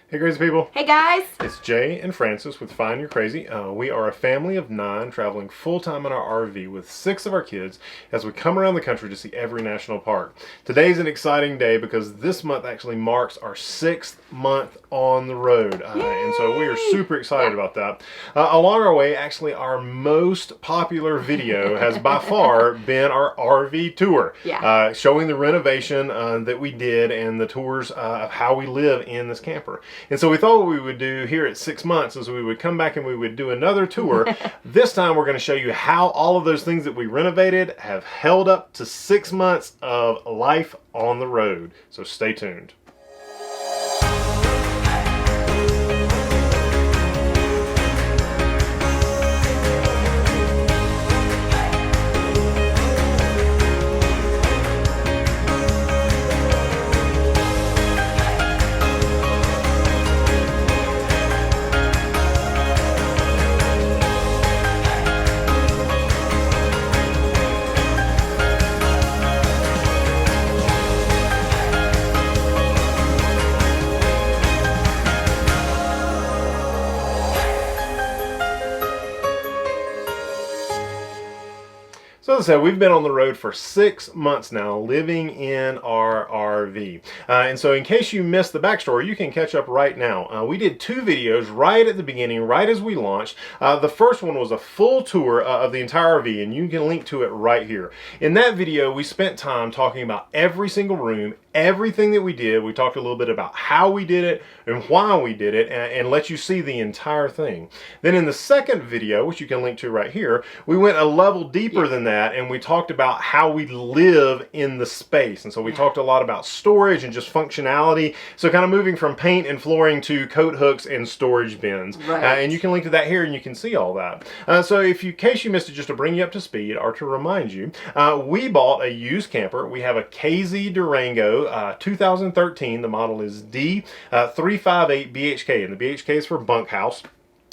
Hey crazy people. Hey guys. It's Jay and Francis with Find Your Crazy. We are a family of 9 traveling full-time in our RV with 6 of our kids as we come around the country to see every national park. Today's an exciting day because this month actually marks our 6th month on the road. And so we are super excited about that. Along our way, actually our most popular video has by far been our RV tour. Showing the renovation that we did and the tours of how we live in this camper. And so we thought what we would do here at 6 months is we would come back and we would do another tour. This time we're going to show you how all of those things that we renovated have held up to 6 months of life on the road. So stay tuned. So as I said, we've been on the road for 6 months now, living in our RV. And so in case you missed the backstory, you can catch up right now. We did 2 videos right at the beginning, right as we launched. The first one was a full tour of the entire RV, and you can link to it right here. In that video, we spent time talking about every single room, everything that we did. We talked a little bit about how we did it and why we did it, and let you see the entire thing. Then in the second video, which you can link to right here, we went a level deeper than that, and we talked about how we live in the space. And so we talked a lot about storage and just functionality. So kind of moving from paint and flooring to coat hooks and storage bins. And you can link to that here and you can see all that. So in case you missed it, just to bring you up to speed or to remind you, we bought a used camper. We have a KZ Durango 2013. The model is D358BHK, and the BHK is for bunkhouse.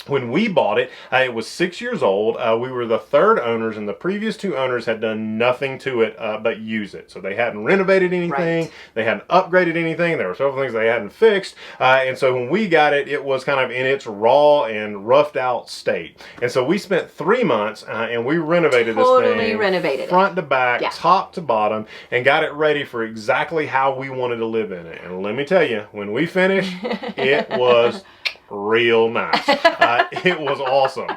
When we bought it, it was 6 years old. We were the 3rd owners, and the previous 2 owners had done nothing to it but use it. So they hadn't renovated anything, they hadn't upgraded anything, there were several things they hadn't fixed. And so when we got it, it was kind of in its raw and roughed out state. And so we spent 3 months and we renovated this thing front to back, top to bottom, and got it ready for exactly how we wanted to live in it. And let me tell you, when we finished, it was real nice. It was awesome.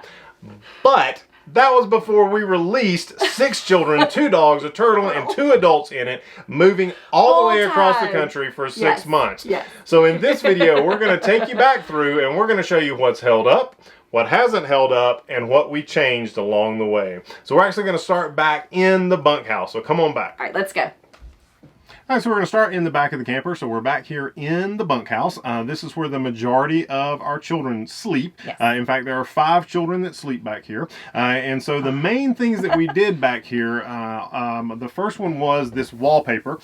But that was before we released 6 children, 2 dogs, a turtle, and 2 adults in it, moving all the way across the country for 6 months. So in this video, we're going to take you back through and we're going to show you what's held up, what hasn't held up, and what we changed along the way. So we're actually going to start back in the bunkhouse. So come on back. All right, let's go. All right, so we're going to start in the back of the camper. So we're back here in the bunkhouse. This is where the majority of our children sleep. In fact, there are 5 children that sleep back here. And so the main things that we did back here, the first one was this wallpaper.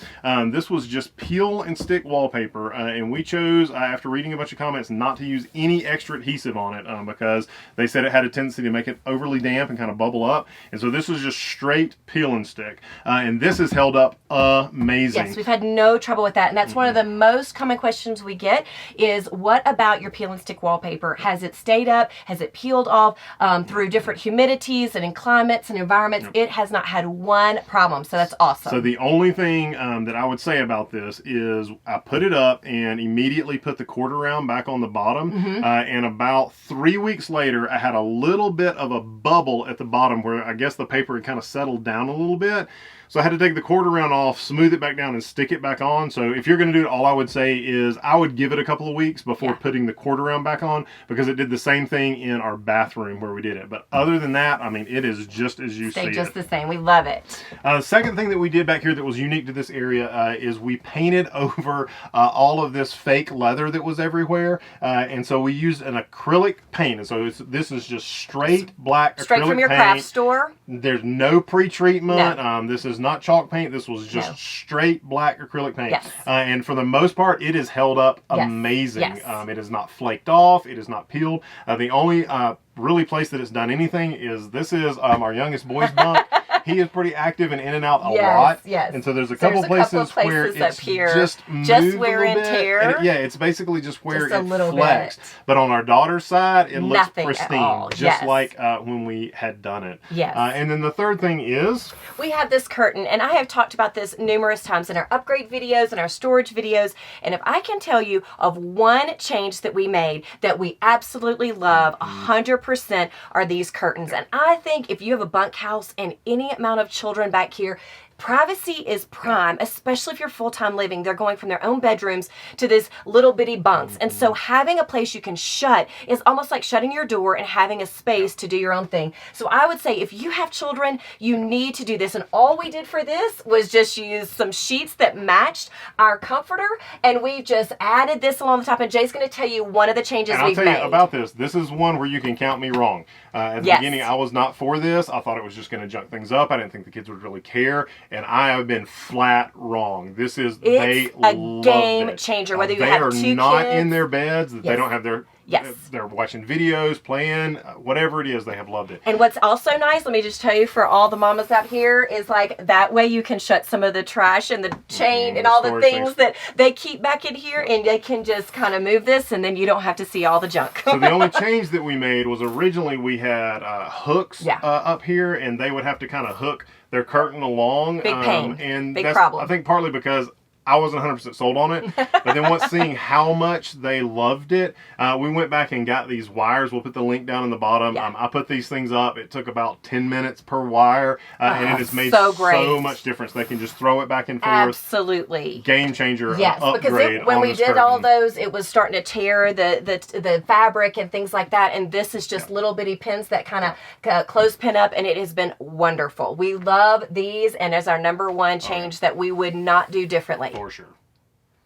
This was just peel and stick wallpaper. And we chose, after reading a bunch of comments, not to use any extra adhesive on it because they said it had a tendency to make it overly damp and kind of bubble up. And so this was just straight peel and stick. And this has held up amazing. We've had no trouble with that, and that's one of the most common questions we get is, what about your peel and stick wallpaper? Has it stayed up? Has it peeled off through different humidities and in climates and environments? It has not had one problem, so that's awesome. So the only thing that I would say about this is I put it up and immediately put the cord around back on the bottom, and about 3 weeks later I had a little bit of a bubble at the bottom where I guess the paper had kind of settled down a little bit. So I had to take the cord around off, smooth it back down, and stick it back on. So if you're going to do it, all I would say is I would give it a couple of weeks before putting the cord around back on, because it did the same thing in our bathroom where we did it. But other than that, I mean, it is just as you see it. Stay just the same. We love it. The second thing that we did back here that was unique to this area is we painted over all of this fake leather that was everywhere. And so we used an acrylic paint. And so this is just straight black acrylic paint. Straight from your craft store. There's no pre-treatment. This is not chalk paint. This was just straight black acrylic paint. And for the most part, it has held up amazing. It is not flaked off. It is not peeled. The only really place that it's done anything is this is our youngest boy's bunk. he is pretty active and in and out a Yes, lot. yes. And so there's a So couple places where up it's here, just moved wear a and little bit. tear. And yeah, it's basically just where Just a it little flexed. bit. But on our daughter's side, it looks Nothing at pristine, all. just Yes. like when we had done it. Yes. And then the third thing is, we have this curtain, and I have talked about this numerous times in our upgrade videos and our storage videos. And if I can tell you of one change that we made that we absolutely love 100% are these curtains. And I think if you have a bunkhouse and any amount of children back here, privacy is prime, especially if you're full-time living. They're going from their own bedrooms to this little bitty bunks. And so having a place you can shut is almost like shutting your door and having a space to do your own thing. So I would say if you have children, you need to do this. And all we did for this was just use some sheets that matched our comforter, and we just added this along the top. And Jay's going to tell you one of the changes and I'll we've tell made. you about this. This is one where you can count me wrong. At the Yes. beginning, I was not for this. I thought it was just going to junk things up. I didn't think the kids would really care. And I have been flat wrong. This is, they It's a loved game it. changer, whether you they have are two not kids. in their beds. They Yes. don't have their... Yes. They're watching videos, playing, whatever it is, they have loved it. And what's also nice, let me just tell you for all the mamas out here, is like that way you can shut some of the trash and the chain and all the storage things things. that they keep back in here, and they can just kind of move this, and then you don't have to see all the junk. So the only change that we made was originally we had hooks Yeah. up here, and they would have to kind of hook their curtain along. Big pain. And Big that's, problem. I think partly because I wasn't 100% sold on it, but then once seeing how much they loved it, we went back and got these wires. We'll put the link down in the bottom. Yeah. I put these things up. It took about 10 minutes per wire, and it has made so great. so much difference. They can just throw it back and forth. Absolutely. Game changer. Yes, because upgrade when on we this did all curtain. those, it was starting to tear the fabric and things like that. And this is just little bitty pins that kind of close pin up, and it has been wonderful. We love these, and as our number one change that we would not do differently. For sure.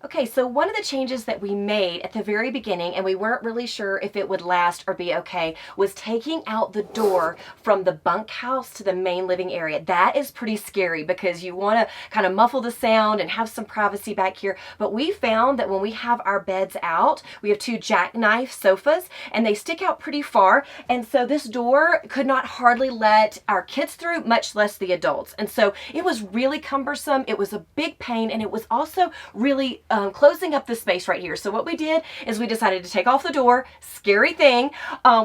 Okay, so one of the changes that we made at the very beginning, and we weren't really sure if it would last or be okay, was taking out the door from the bunkhouse to the main living area. That is pretty scary because you want to kind of muffle the sound and have some privacy back here. But we found that when we have our beds out, we have two jackknife sofas, and they stick out pretty far. And so this door could not hardly let our kids through, much less the adults. And so it was really cumbersome. It was a big pain, and it was also really closing up the space right here. So what we did is we decided to take off the door. Scary thing.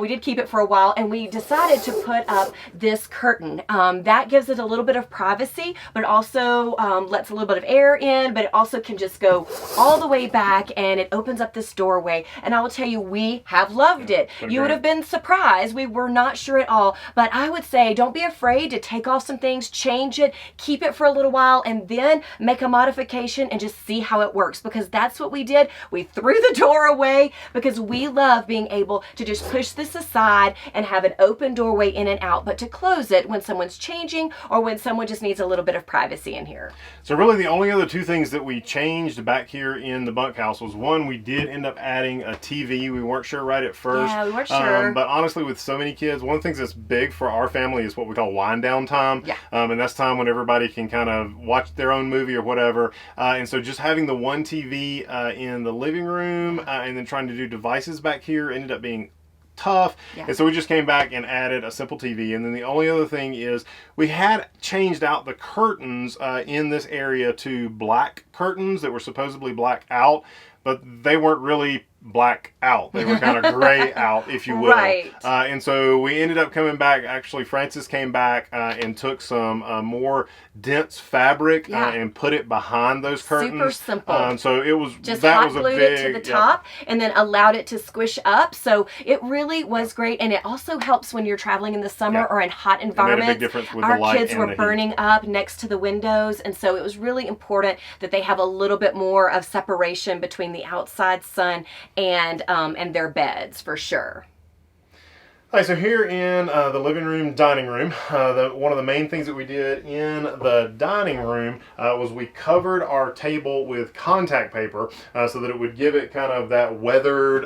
We did keep it for a while, and we decided to put up this curtain. That gives it a little bit of privacy, but it also lets a little bit of air in, but it also can just go all the way back, and it opens up this doorway. And I will tell you, we have loved it. You would have been surprised. We were not sure at all, but I would say don't be afraid to take off some things, change it, keep it for a little while, and then make a modification and just see how it works. Because that's what we did. We threw the door away because we love being able to just push this aside and have an open doorway in and out, but to close it when someone's changing or when someone just needs a little bit of privacy in here. So really the only other two things that we changed back here in the bunkhouse was, one, we did end up adding a TV. We weren't sure right at first. Yeah, we weren't sure. But honestly, with so many kids, one of the things that's big for our family is what we call wind down time. Yeah. And that's time when everybody can kind of watch their own movie or whatever. And so just having the one TV in the living room and then trying to do devices back here ended up being tough. Yeah. And so we just came back and added a simple TV. And then the only other thing is we had changed out the curtains in this area to black curtains that were supposedly black out, but they weren't really black out. They were kind of gray out, if you will. Right. And so we ended up coming back. Actually, Francis came back and took some more dense fabric and put it behind those curtains. Super simple. So it was just that hot was a glued big, it to the top and then allowed it to squish up. So it really was great, and it also helps when you're traveling in the summer or in hot environments. It made a big difference with Our the light kids and were the heat. burning up next to the windows, and so it was really important that they have a little bit more of separation between the outside sun and their beds, for sure. All right, so here in the living room, dining room, one of the main things that we did in the dining room was we covered our table with contact paper so that it would give it kind of that weathered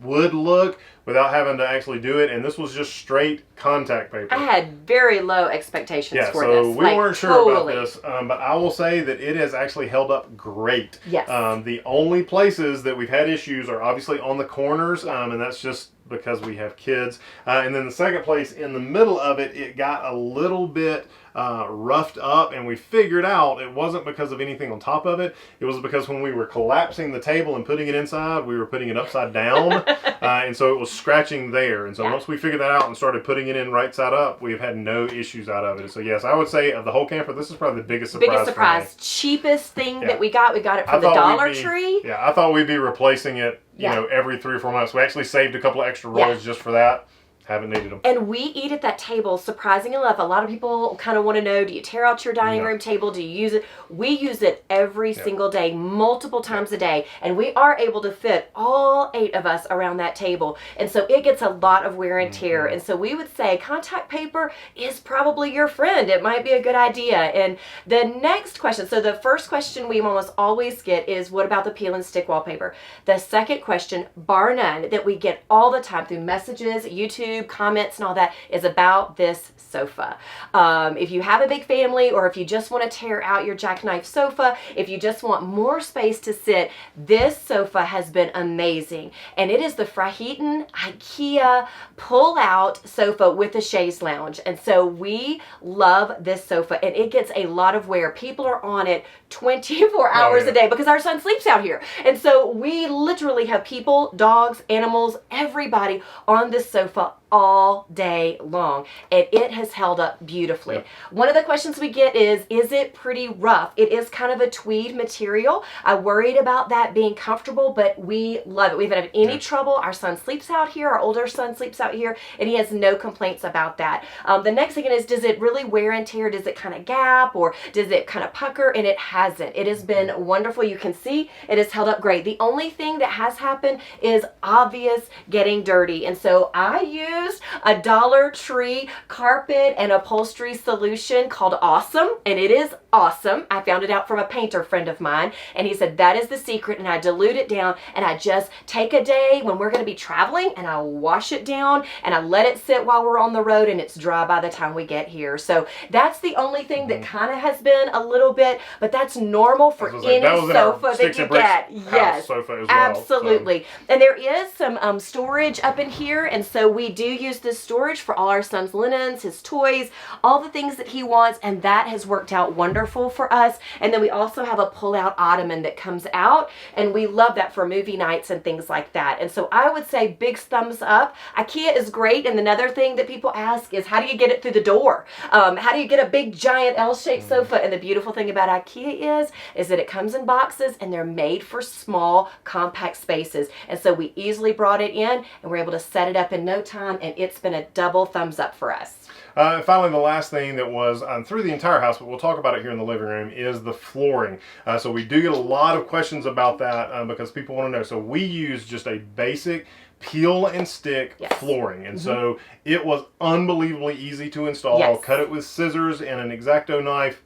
wood look without having to actually do it. And this was just straight contact paper. I had very low expectations for this. So we weren't sure about this, but I will say that it has actually held up great. Yes. The only places that we've had issues are obviously on the corners, and that's just because we have kids. And then the second place in the middle of it, it got a little bit roughed up, and we figured out it wasn't because of anything on top of it. It was because when we were collapsing the table and putting it inside, we were putting it upside down, and so it was scratching there. And so once we figured that out and started putting it in right side up, we've had no issues out of it. So yes, I would say of the whole camper, this is probably the biggest surprise. Biggest surprise, cheapest thing that we got. We got it from the Dollar Tree. Yeah, I thought we'd be replacing it, you know, every 3 or 4 months. We actually saved a couple of extra rolls just for that. Haven't needed them. And we eat at that table, surprisingly enough. A lot of people kind of want to know, do you tear out your dining room table? Do you use it? We use it every single day, multiple times a day. And we are able to fit all 8 of us around that table. And so it gets a lot of wear and tear. And so we would say contact paper is probably your friend. It might be a good idea. And the next question, so the first question we almost always get is, what about the peel and stick wallpaper? The second question, bar none, that we get all the time through messages, YouTube, comments and all that, is about this sofa. If you have a big family, or if you just want to tear out your jackknife sofa, if you just want more space to sit, this sofa has been amazing. And it is the Frahiten IKEA pull-out sofa with a chaise lounge. And so we love this sofa, and it gets a lot of wear. People are on it 24 hours a day because our son sleeps out here. And so we literally have people, dogs, animals, everybody on this sofa all day long, and it has held up beautifully. One of the questions we get is it pretty rough? It is kind of a tweed material. I worried about that being comfortable, but we love it. We haven't had any trouble. Our son sleeps out here, our older son sleeps out here, and he has no complaints about that. The next thing is, does it really wear and tear? Does it kind of gap, or does it kind of pucker? And it hasn't. It has been wonderful. You can see it has held up great. The only thing that has happened is obvious getting dirty, and so I used a Dollar Tree carpet and upholstery solution called Awesome, and it is awesome. I found it out from a painter friend of mine, and he said that is the secret. And I dilute it down, and I just take a day when we're going to be traveling, and I wash it down, and I let it sit while we're on the road, and it's dry by the time we get here. So that's the only thing that kind of has been a little bit, but that's normal for any sofa that you get. Yes, sofa as well, absolutely. And there is some storage up in here, and so we do use this storage for all our son's linens, his toys, all the things that he wants, and that has worked out wonderful for us. And then we also have a pull-out ottoman that comes out, and we love that for movie nights and things like that. And so I would say big thumbs up. IKEA is great, and another thing that people ask is, how do you get it through the door? How do you get a big giant L-shaped sofa? And the beautiful thing about IKEA is that it comes in boxes, and they're made for small, compact spaces. And so we easily brought it in, and we're able to set it up in no time, and it's been a double thumbs up for us. Finally, the last thing that was through the entire house, but we'll talk about it here in the living room, is the flooring. So we do get a lot of questions about that because people want to know. So we use just a basic peel and stick flooring, and so it was unbelievably easy to install. Cut it with scissors and an X-Acto knife.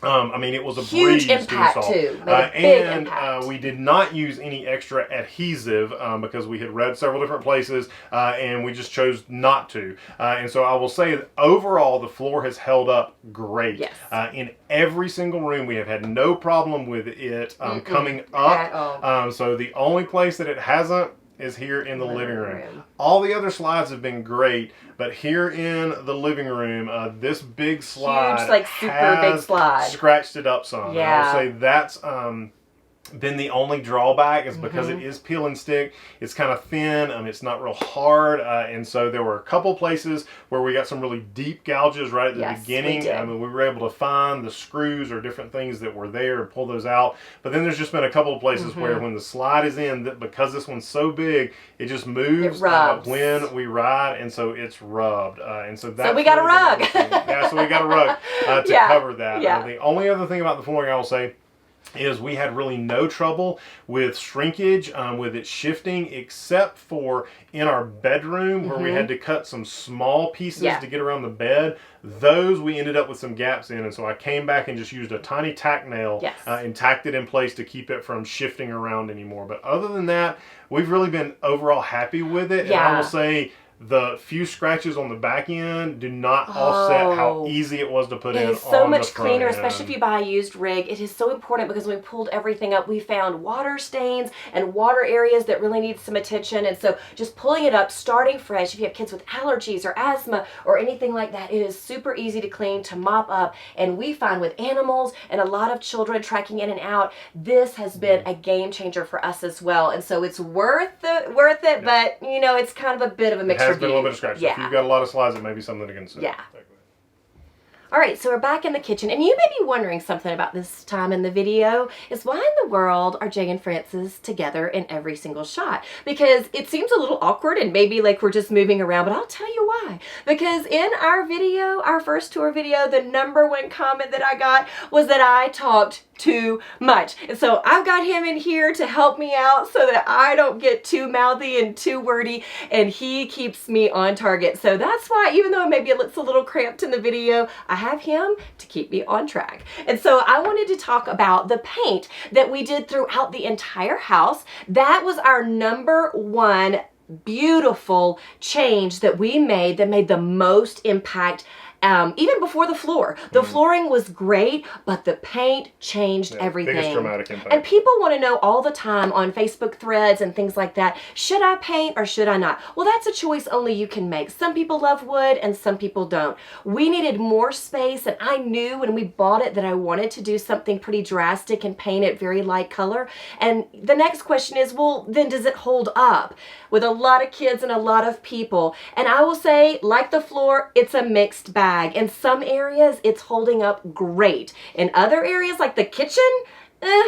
I mean, it was a huge breeze impact to install. too. And we did not use any extra adhesive because we had read several different places, and we just chose not to. And so I will say that overall, the floor has held up great. Yes. In every single room, we have had no problem with it coming up. So the only place that it hasn't is here in the living room. All the other slides have been great, but here in the living room, this big slide, huge, like super big slide, scratched it up some. Yeah. I would say that's been the only drawback is because it is peel and stick. It's kind of thin. It's not real hard, and so there were a couple places where we got some really deep gouges right at the beginning. We were able to find the screws or different things that were there and pull those out. But then there's just been a couple of places where when the slide is in, because this one's so big, it just moves when we ride, and so it's rubbed. And so that's we got a rug. So we got a rug to cover that. The only other thing about the flooring I will say is we had really no trouble with shrinkage, with it shifting, except for in our bedroom where we had to cut some small pieces to get around the bed. Those we ended up with some gaps in, and so I came back and just used a tiny tack nail and tacked it in place to keep it from shifting around anymore. But other than that, we've really been overall happy with it. And I will say, the few scratches on the back end do not offset how easy it was to put in. It is so on much the front cleaner, end. especially if you buy a used rig. It is so important because when we pulled everything up, we found water stains and water areas that really need some attention. And so just pulling it up, starting fresh, if you have kids with allergies or asthma or anything like that, it is super easy to clean, to mop up. And we find with animals and a lot of children tracking in and out, this has been a game changer for us as well. And so it's worth it, but you know, it's kind of a bit of a mixture. Has been a little bit of scratches. Yeah. If you've got a lot of slides, it may be something to consider. Yeah. All right, so we're back in the kitchen, and you may be wondering something about this time in the video is why in the world are Jay and Francis together in every single shot? Because it seems a little awkward and maybe like we're just moving around, but I'll tell you why. Because in our video, our first tour video, the #1 comment that I got was that I talked too much. And so I've got him in here to help me out so that I don't get too mouthy and too wordy, and he keeps me on target. So that's why, even though maybe it looks a little cramped in the video, I have him to keep me on track. And so I wanted to talk about the paint that we did throughout the entire house. That was our #1 beautiful change that we made that made the most impact. Even before the floor. The flooring was great, but the paint changed everything. Biggest dramatic impact. And people want to know all the time on Facebook threads and things like that, should I paint or should I not? Well, that's a choice only you can make. Some people love wood and some people don't. We needed more space, and I knew when we bought it that I wanted to do something pretty drastic and paint it very light color. And the next question is, well, then does it hold up with a lot of kids and a lot of people? And I will say, like the floor, it's a mixed bag. In some areas, it's holding up great. In other areas, like the kitchen,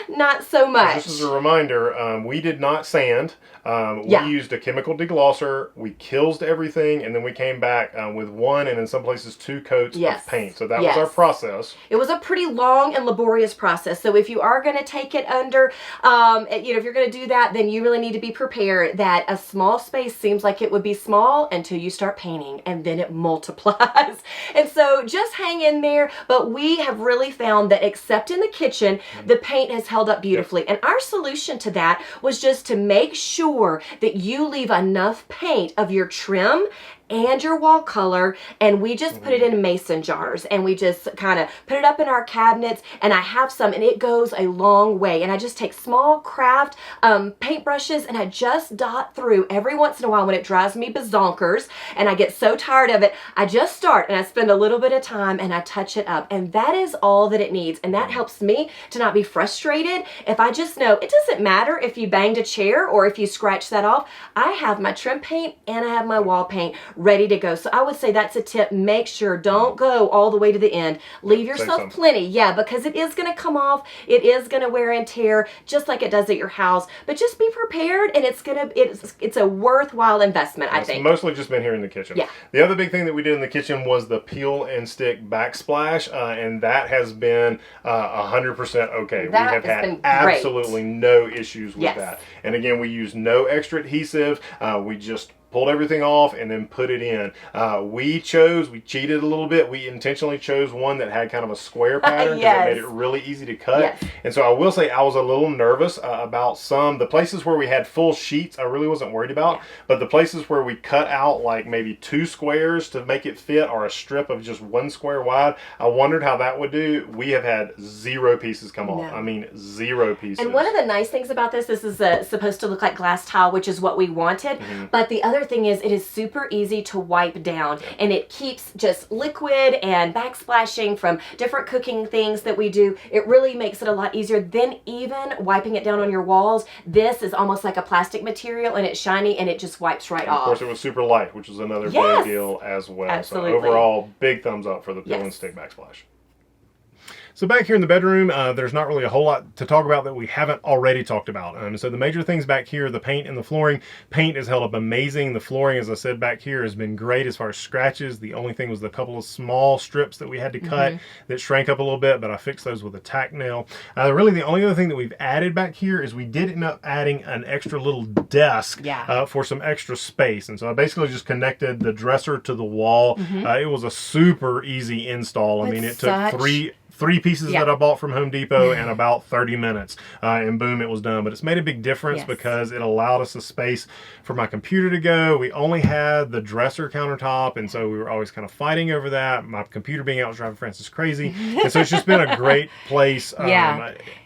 not so much. Just as a reminder, we did not sand. We used a chemical deglosser. We kilsed everything, and then we came back with 1 and in some places 2 coats of paint. So that was our process. It was a pretty long and laborious process. So if you are going to take it under, if you're going to do that, then you really need to be prepared that a small space seems like it would be small until you start painting, and then it multiplies. And so just hang in there. But we have really found that except in the kitchen, the paint has held up beautifully. And our solution to that was just to make sure that you leave enough paint of your trim and your wall color, and we just put it in mason jars, and we just kind of put it up in our cabinets, and I have some, and it goes a long way. And I just take small craft paint brushes, and I just dot through every once in a while when it drives me bazonkers, and I get so tired of it, I just start, and I spend a little bit of time, and I touch it up, and that is all that it needs. And that helps me to not be frustrated if I just know it doesn't matter if you banged a chair or if you scratch that off. I have my trim paint and I have my wall paint ready to go. So I would say that's a tip. Make sure, don't go all the way to the end. Leave yourself plenty. Yeah, because it is going to come off. It is going to wear and tear just like it does at your house. But just be prepared, and it's a worthwhile investment, I think. It's mostly just been here in the kitchen. Yeah. The other big thing that we did in the kitchen was the peel and stick backsplash, and that has been 100% okay. We have had absolutely no issues with that. And again, we use no extra adhesive. We just pulled everything off and then put it in. We cheated a little bit. We intentionally chose one that had kind of a square pattern because it made it really easy to cut. And so I will say I was a little nervous about the places where we had full sheets, I really wasn't worried about. But the places where we cut out like maybe 2 squares to make it fit, or a strip of just 1 square wide, I wondered how that would do. We have had 0 pieces come off. I mean, 0 pieces. And one of the nice things about this is supposed to look like glass tile, which is what we wanted. But the other thing is it is super easy to wipe down, and it keeps just liquid and backsplashing from different cooking things that we do. It really makes it a lot easier than even wiping it down on your walls. This is almost like a plastic material, and it's shiny, and it just wipes right off. Of course, it was super light, which was another big deal as well. Absolutely. So overall, big thumbs up for the peel and stick backsplash. So back here in the bedroom, there's not really a whole lot to talk about that we haven't already talked about. So the major things back here, the paint and the flooring. Paint has held up amazing. The flooring, as I said back here, has been great as far as scratches. The only thing was the couple of small strips that we had to cut that shrank up a little bit, but I fixed those with a tack nail. Really, the only other thing that we've added back here is we did end up adding an extra little desk for some extra space. And so I basically just connected the dresser to the wall. It was a super easy install. I mean, it took 3 pieces that I bought from Home Depot in about 30 minutes, and boom, it was done. But it's made a big difference because it allowed us a space for my computer to go. We only had the dresser countertop, and so we were always kind of fighting over that. My computer being out was driving Francis crazy, and so it's just been a great place.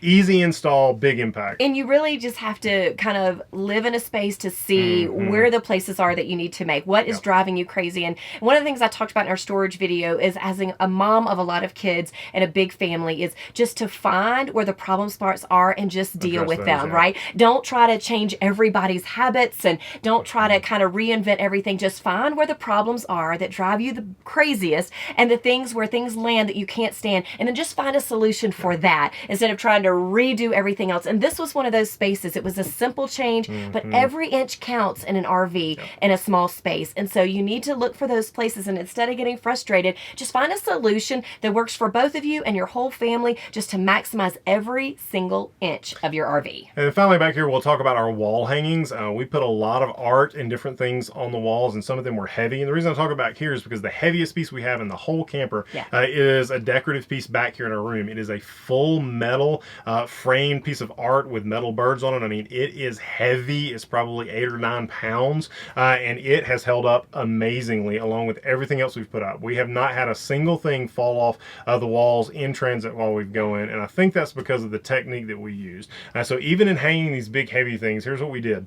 Easy install, big impact. And you really just have to kind of live in a space to see where the places are that you need to make. What is driving you crazy? And one of the things I talked about in our storage video is, as a mom of a lot of kids and a big family, is just to find where the problem spots are and just deal with them, right? Don't try to change everybody's habits, and don't try to kind of reinvent everything. Just find where the problems are that drive you the craziest, and the things where things land that you can't stand, and then just find a solution for that instead of trying to redo everything else. And this was one of those spaces. It was a simple change, but every inch counts in an RV in a small space. And so you need to look for those places, and instead of getting frustrated, just find a solution that works for both of you and your whole family, just to maximize every single inch of your RV. And then finally back here, we'll talk about our wall hangings. We put a lot of art and different things on the walls, and some of them were heavy. And the reason I talk about here is because the heaviest piece we have in the whole camper is a decorative piece back here in our room. It is a full metal framed piece of art with metal birds on it. I mean, it is heavy. It's probably 8 or 9 pounds, and it has held up amazingly along with everything else we've put up. We have not had a single thing fall off the walls in transit while we've going, and I think that's because of the technique that we used. So even in hanging these big heavy things, here's what we did.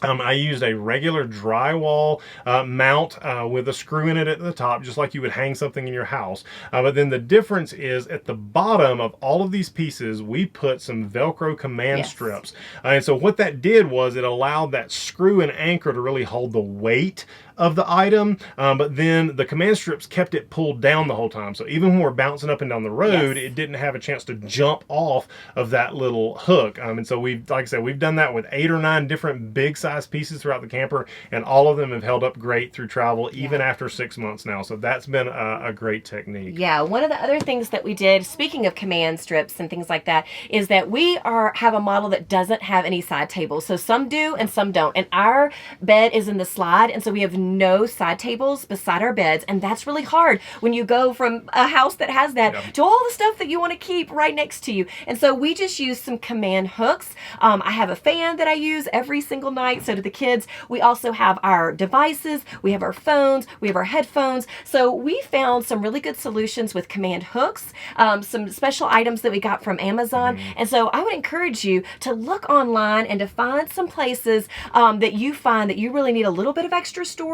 I used a regular drywall mount with a screw in it at the top, just like you would hang something in your house. But then the difference is, at the bottom of all of these pieces, we put some Velcro command strips. And so what that did was it allowed that screw and anchor to really hold the weight of the item, but then the command strips kept it pulled down the whole time. So even when we're bouncing up and down the road, it didn't have a chance to jump off of that little hook. And so we've, like I said, we've done that with 8 or 9 different big size pieces throughout the camper, and all of them have held up great through travel, even after 6 months now. So that's been a great technique. Yeah, one of the other things that we did, speaking of command strips and things like that, is that we have a model that doesn't have any side tables. So some do and some don't. And our bed is in the slide, and so we have no side tables beside our beds, and that's really hard when you go from a house that has that to all the stuff that you want to keep right next to you. And so we just use some command hooks. I have a fan that I use every single night, so do the kids. We also have our devices, we have our phones, we have our headphones. So we found some really good solutions with command hooks, some special items that we got from Amazon. And so I would encourage you to look online and to find some places that you find that you really need a little bit of extra storage,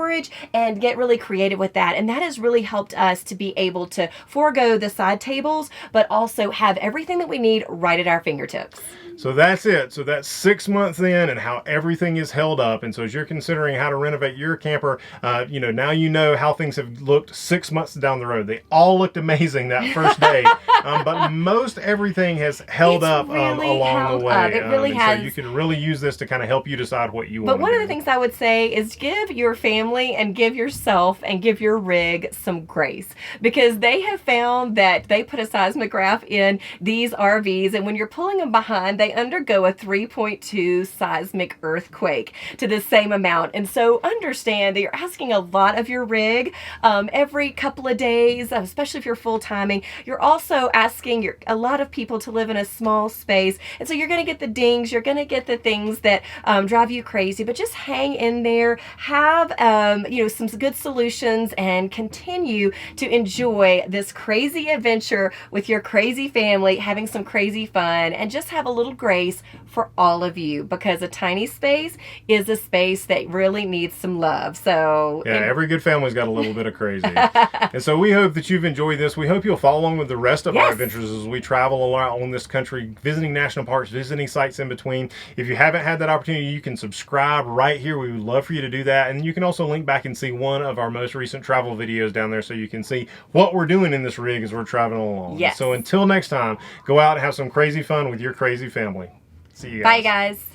and get really creative with that. And that has really helped us to be able to forego the side tables, but also have everything that we need right at our fingertips. So that's it. So that's 6 months in, and how everything is held up. And so as you're considering how to renovate your camper, now you know how things have looked 6 months down the road. They all looked amazing that first day, but most everything has held up along the way. It really has. So you can really use this to kind of help you decide what you want. But one of the things I would say is give your family and give yourself and give your rig some grace, because they have found that they put a seismograph in these RVs, and when you're pulling them behind, they undergo a 3.2 seismic earthquake to the same amount. And so understand that you're asking a lot of your rig every couple of days, especially if you're full-timing. You're also asking a lot of people to live in a small space. And so you're going to get the dings, you're going to get the things that drive you crazy, but just hang in there, have some good solutions, and continue to enjoy this crazy adventure with your crazy family, having some crazy fun, and just have a little grace for all of you, because a tiny space is a space that really needs some love. So every good family's got a little bit of crazy. And so we hope that you've enjoyed this. We hope you'll follow along with the rest of our adventures as we travel around this country, visiting national parks, visiting sites in between. If you haven't had that opportunity, you can subscribe right here. We would love for you to do that. And you can also link back and see one of our most recent travel videos down there, so you can see what we're doing in this rig as we're traveling along. So until next time, go out and have some crazy fun with your crazy family. See you guys. Bye, guys.